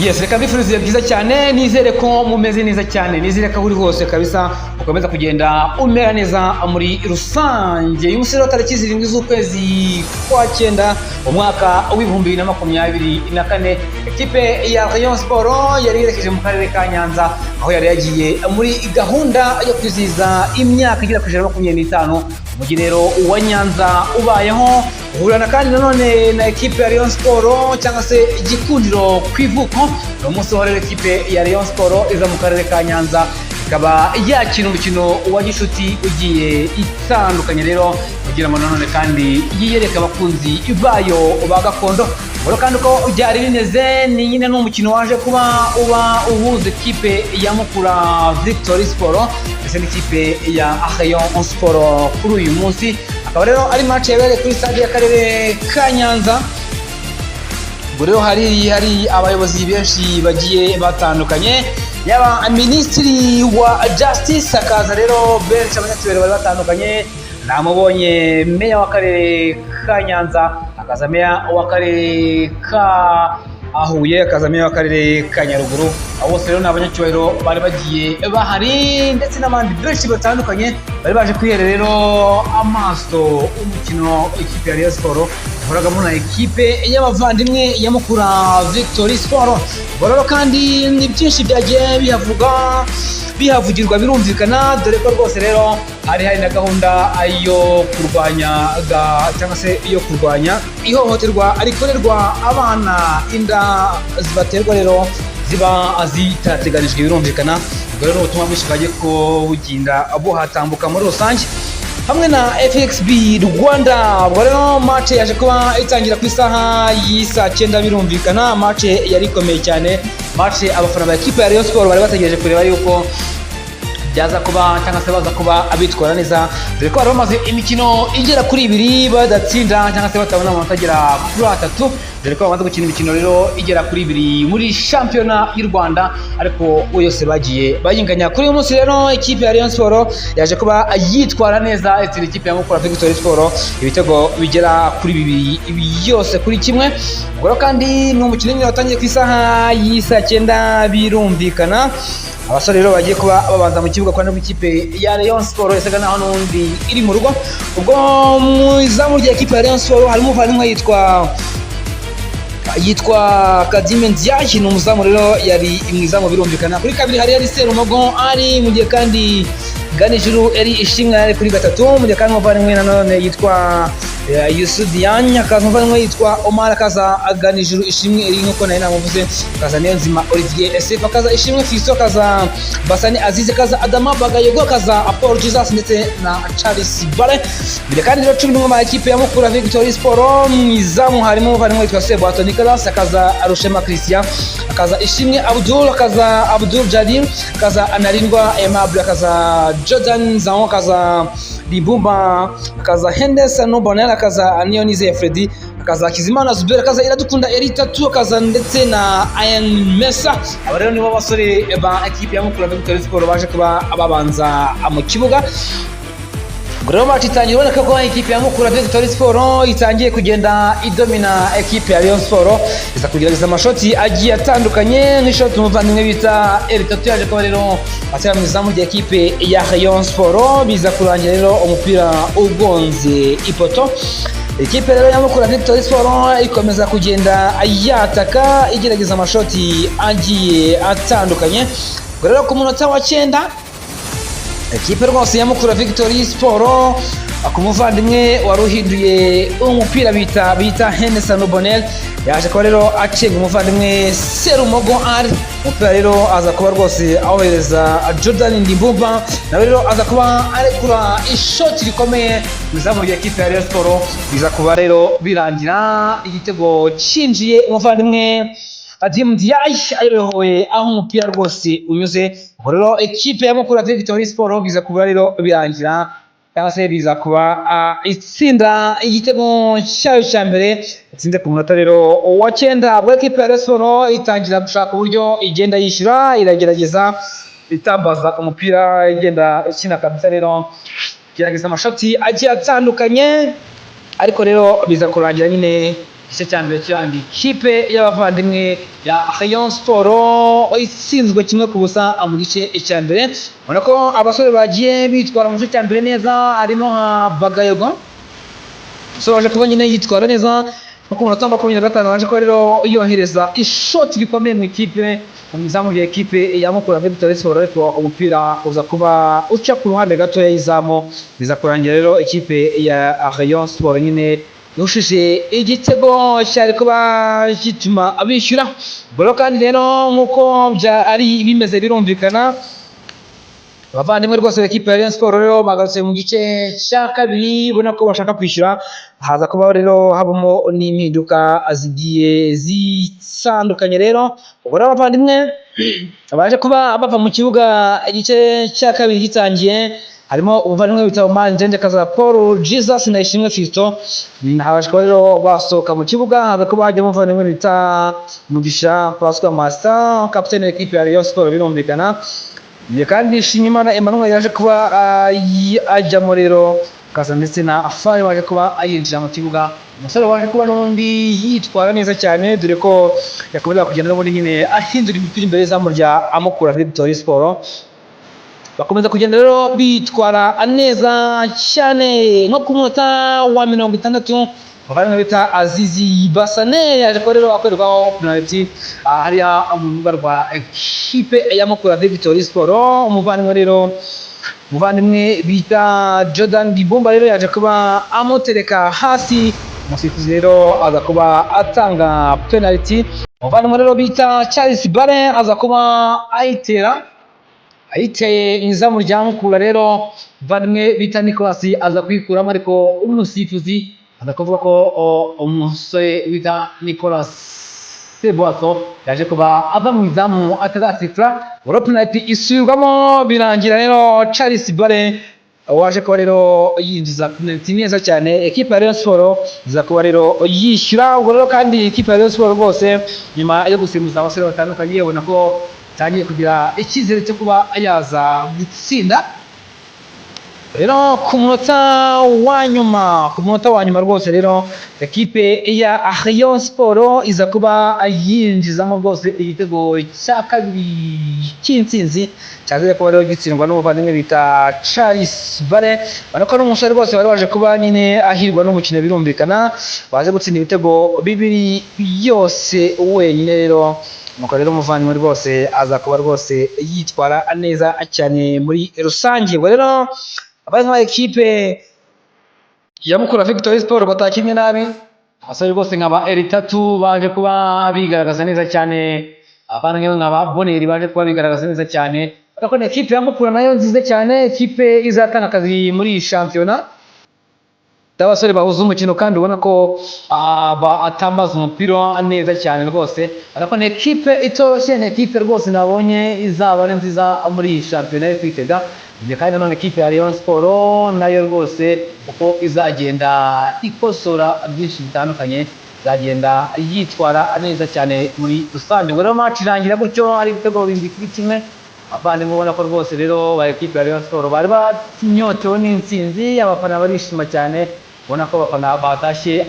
Yes, reka mbifurize byiza cyane, nizere ko mumeze neza cyane, nizere ko uri hose kabisa ukomeza kugenda umera neza muri rusange. Uyu musore tariki 7 z'ukwezi kwa 9 umwaka w'ibihumbi 2024, ekipe ya Rayon Sport yari yerekeje mu karere ka Nyanza, aho yari yagiye muri gahunda yo kwizihiza imyaka igera ku 25 umujyi rero wa Nyanza ubayeho. Uhurana kandi nanone na ekipe ya Rayon Sport cyangwa se igikundiro kwivuko, no munsi wa ekipe ya Rayon Sport iza mu karere ka Nyanza ikaba yakina umukino wa gishuti ugiye itandukanye rero kugira ngo nanone kandi yiyereka abakunzi bayo ba gakondo. Boro kandi uko byari bimeze ni nyine n'umukino waje kuba uhuza ekipe ya Mukura Victory Sport ndetse n'ikipe ya Rayon Sport kuri uyu munsi. Akaba rero ari match yabereye kuri stade y'akarere ka Nyanza. Rero hari abayobozi benshi bagiye batandukanye, yaba Minisitiri wa Justice akaza rero benshi abanyacyubahiro bari batandukanye. Namubonye meya w'akarere ka Nyanza, akaza meya w'akarere ka Huye, akaza meya w'akarere ka Nyaruguru. Abo bose rero n'abanyacyubahiro bari bagiye bahari ndetse n'abandi benshi batandukanye bari baje kwihera rero amaso umukino ikipe ya Rayon Sport ihoragamo na ekipe y'abavandimwe ya Mukura Victory Sport. Rero kandi ni byinshi byagiye bihavugirwa birumvikana, dore ko rwose rero hari na gahunda yo kurwanya cyangwa se yo kurwanya ihohoterwa rikorerwa abana, inda zibaterwa rero ziba zitateganijwe birumvikana. Ubwo rero ubutumwa bwinshi bwagiye ko bugenda buhatambuka muri rusange hamwe na FXB Rwanda. Ubwo rero match yaje kuba itangira ku isaha y'isa 9 birumvikana, match yari ikomeye cyane, match abafana ba ekipe ya Rayon Sport bari bategereje kureba yuko byaza kuba cyangwa se baza kuba abitwara neza, dore ko bari bamaze imikino igera kuri 2 badatsinda cyangwa se batabona amanota agera kuri 3, dore ko bamaze gukina imikino rero igera kuri 2 muri shampiyona y'u Rwanda, ariko yose bagiye bayinganya. Kuri uyu munsi rero ekipe ya Rayon Sport yaje kuba yitwara neza itsinda ikipe ya Mukura Victory Sport ibitego bigera kuri 2 yose kuri kimwe. Ubwo kandi ni umukino nyine watangiye ku isaha y'isa 9 birumvikana. Abasore rero bagiye kuba babanza mu kibuga kwa n'ikipe ya Rayon Sport yasaga naho n'undi iri mu rugo. Ubwo mu izamu rya ekipe ya Rayon Sport harimo umuvandimwe yitwa Kadime Ndiaye, ni umuzamu rero yari mu izamu birumvikana. Kuri kabiri hari Serumogo ari mu gihe kandi Ganijuru eri ishimwe ari kuri gatatu, mu gihe kandi umuvandimwe nanone yitwa Yusudian, akaza umuvandimwe yitwa Omar, akaza Ganijuru ishimwe eri nkuko nayo namuvuze, akaza Niyonzima Olivier SF, akaza ishimwe Fiso, akaza Basani Azize, akaza Adama Bagayogo, akaza Apollo Jesus ndetse na Charles Bare. Bire kandi rero 11 ma ekipe ya Mukura Victory Sport, mwizamu harimo umuvandimwe yitwa Sebato Nicolas, akaza Arushema Christian, akaza ishimwe Abdul, akaza Abdul Jadir, akaza Analindwa Aimable, akaza Jordan Zao, akaza Libumba, akaza Henderson Bonel, akaza Nionize Freddy, akaza Kizimana Zubera, akaza Iradukunda Eritatu, akaza ndetse na Ian Mesa. Aba rero nibo basore ba ekipe ya Mukura Victory Sport baje kuba ababanza mu kibuga. Gro match itangiye ubona ko ekipe ya Mukura Victory Sport itangiye kugenda idomina ekipe ya Rayon Sport, iza kugerageza amashoti agiye atandukanye nk'ishoti umuvandimwe bita Eritatu yaje kuba rero atera mu izamu rya ekipe ya Rayon Sport, biza kurangira rero umupira ugonze ipoto. Ekipe rero ya Mukura Victory Sport ikomeza kugenda yataka igerageza amashoti agiye atandukanye. Rero ku munota wa 9 ekipe rwose ya Mukura Victory Sport akumuvandimwe waruhinduye umupira bita Henderson Bonel yaje kuba rero acenga umuvandimwe Serumogo ari umupira rero aza kuba rwose awohereza Jordan Ndimbumba, nawe rero aza kuba arekura ishoti rikomeye mu izamu rya ekipe ya Rayon Sport, biza kuba rero birangira igitego cinjiye umuvandimwe Kadime Ndiaye ayoboye aho umupira rwose unyuze. Rero ekipe ya Mukura Victory Sport biza kuba rero birangira cyangwa se biza kuba itsinda igitego cyayo cya mbere, itsinze ku munota rero wa 9. Ubwo ekipe ya Rayon Sport itangira gushaka uburyo igenda yishyura, iragerageza itambaza umupira, igenda ikina kabisa rero gerageza amashoti agiye atandukanye, ariko rero biza kurangira nyine igice cya mbere cy'andi kipe y'abavandimwe ya Rayon Sport itsinzwe kimwe ku busa mu gice cya mbere. Ubona ko abasore bagiye bitwara mu gice cya mbere neza, harimo nka Bagayogo waje kuba nyine yitwara neza no ku munota 25 waje ko rero yohereza ishoti rikomeye mu ikipe umuzamu ya ekipe ya Mukura Victory Sport, ariko umupira uza kuba uca ku ruhande gato y'izamu, biza kurangira rero ikipe ya Rayon Sport nyine yushije igitego cyari kuba gituma abishyura bolo. Kandi rero nkuko ari bimeze birumvikana, abavandimwe rwose ekipe ya Rayon Sport rero bagarutse mu gice cya kabiri, ubona ko bashaka kwishyura. Haza kuba rero habamo n'impinduka zigiye zitandukanye. Rero ubwo abavandimwe baje kuba bava mu kibuga igice cya kabiri gitangiye, harimo umuvandimwe witwa Manjende Kaza Paul Jesus na Ishimwe Fiston. Haje kuba rero basohoka mu kibuga, haza kuba hajya umuvandimwe witwa Mugisha Pascal Master, kapiteni w'ekipe ya Rayon Sport birumvikana. Kandi Nshimiyimana Emmanuel yaje kuba ajyamo rero, kaza ndetse na Afari waje kuba ayinjira mu kibuga. Umusore waje kuba n'undi yitwara neza cyane, dore ko yakomeza kugenda n'ubundi nyine ahindura imipira imbere y'izamu rya Mukura Victory Sport. Bakomeza kugenda rero bitwara neza cyane, nko ku munota wa 60 abavandimwe bita Azizi Basane yaje ko rero akorerwaho penalty hariya mu barwa ekipe ya Mukura Victory Sport. Umuvandimwe bita Jordan Bibumba rero yaje kuba amutereka hasi, umusifuzi rero aza kuba atanga penalty. Umuvandimwe rero bita Charles Bare aza kuba ayiteye izamu rya Mukura. Rero umuvandimwe bita Nicolas aza kwikuramo, ariko umusifuzi aza kuvuga ko umusore bita Nicolas Seboaso yaje kuba ava mu izamu atazasifura. Penalty isubirwamo, birangira rero Charles Bare waje kuba rero yinjiza penalty neza cyane. Ekipe ya Rayon Sport iza kuba rero yishyura. Ubwo rero kandi ekipe ya Rayon Sport rwose nyuma yo gusimbuza abasore batandukanye, ubona ko tangiye kugira icyizere cyo kuba yaza gutsinda. Rero ku munota wa nyuma rwose rero ekipe ya Rayon Sport iza kuba yinjizamo rwose igitego cya kabiri cy'intsinzi, cyaje kuba rero gitsindwa n'umuvandimwe bita Charles Bare. Banako n'umusore rwose wari waje kuba nyine ahirwa n'umukino birumvikana, baje gutsinda ibitego bibiri yose wenyine. Rero nuko rero umuvandimwe rwose aza kuba rwose yitwara neza cyane muri rusange. Ngo rero abana ekipe ya Mukura Victory Sport batakinnye nabi, abasore rwose nk'aba L3 baje kuba bigaragaza neza cyane, abana nk'aba Boneri baje kuba bigaragaza neza cyane. Ariko ekipe ya Mukura nayo nziza cyane, ekipe izatanga akazi muri shampiyona. Abasore bahuza umukino kandi ubona ko atambaza umupira neza cyane rwose. Ariko ekipe itoroshye, ekipe rwose nabonye izaba ari nziza muri shampiyona yo kwitega. Kandi nanone ekipe ya Rayon Sport nayo rwose uko izagenda ikosora byinshi bitandukanye, izagenda yitwara neza cyane muri rusange. Ngo rero match irangira gutyo ari ibitego 2-1. Abandi mubona ko rwose rero ba ekipe ya Rayon Sport bari batinyotewe n'intsinzi, abafana barishima cyane, ubona ko abafana batashye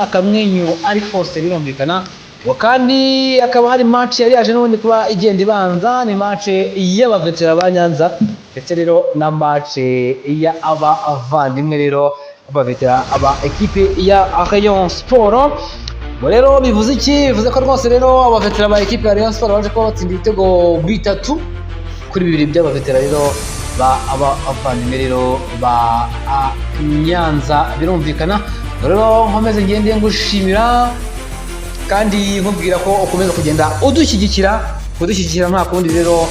akamwenyu ari kose birumvikana. Kandi akaba hari match yari yaje n'ubundi kuba igenda ibanza, ni match y'abavetera ba Nyanza ndetse rero na match ya abavandimwe rero abavetera aba ekipe ya Rayon Sport. Rero bivuze iki? Bivuze ko rwose rero abavetera ba ekipe ya Rayon Sport baje kuba batsinda ibitego 3-2 by'abavetera rero ba abavandimwe rero ba Nyanza birumvikana. Rero nkomeze ngende ngushimira kandi nkubwira ko ukomeza kugenda udushyigikira nta kundi rero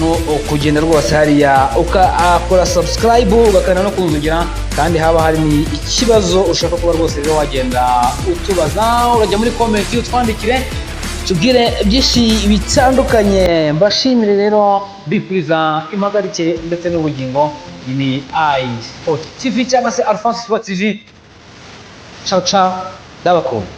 no kugenda rwose hariya ukakora subscribe ugakana no kunzugira, kandi haba hari ikibazo ushaka kuba rwose rero wagenda utubaza, urajya muri comment utwandikire tubwire byinshi bitandukanye. Mbashimire rero bipuriza impagarike ndetse n'ubugingo. Ni iSport TV cyangwa se Alphonse Sport TV. Ciao ciao, ndabakunda.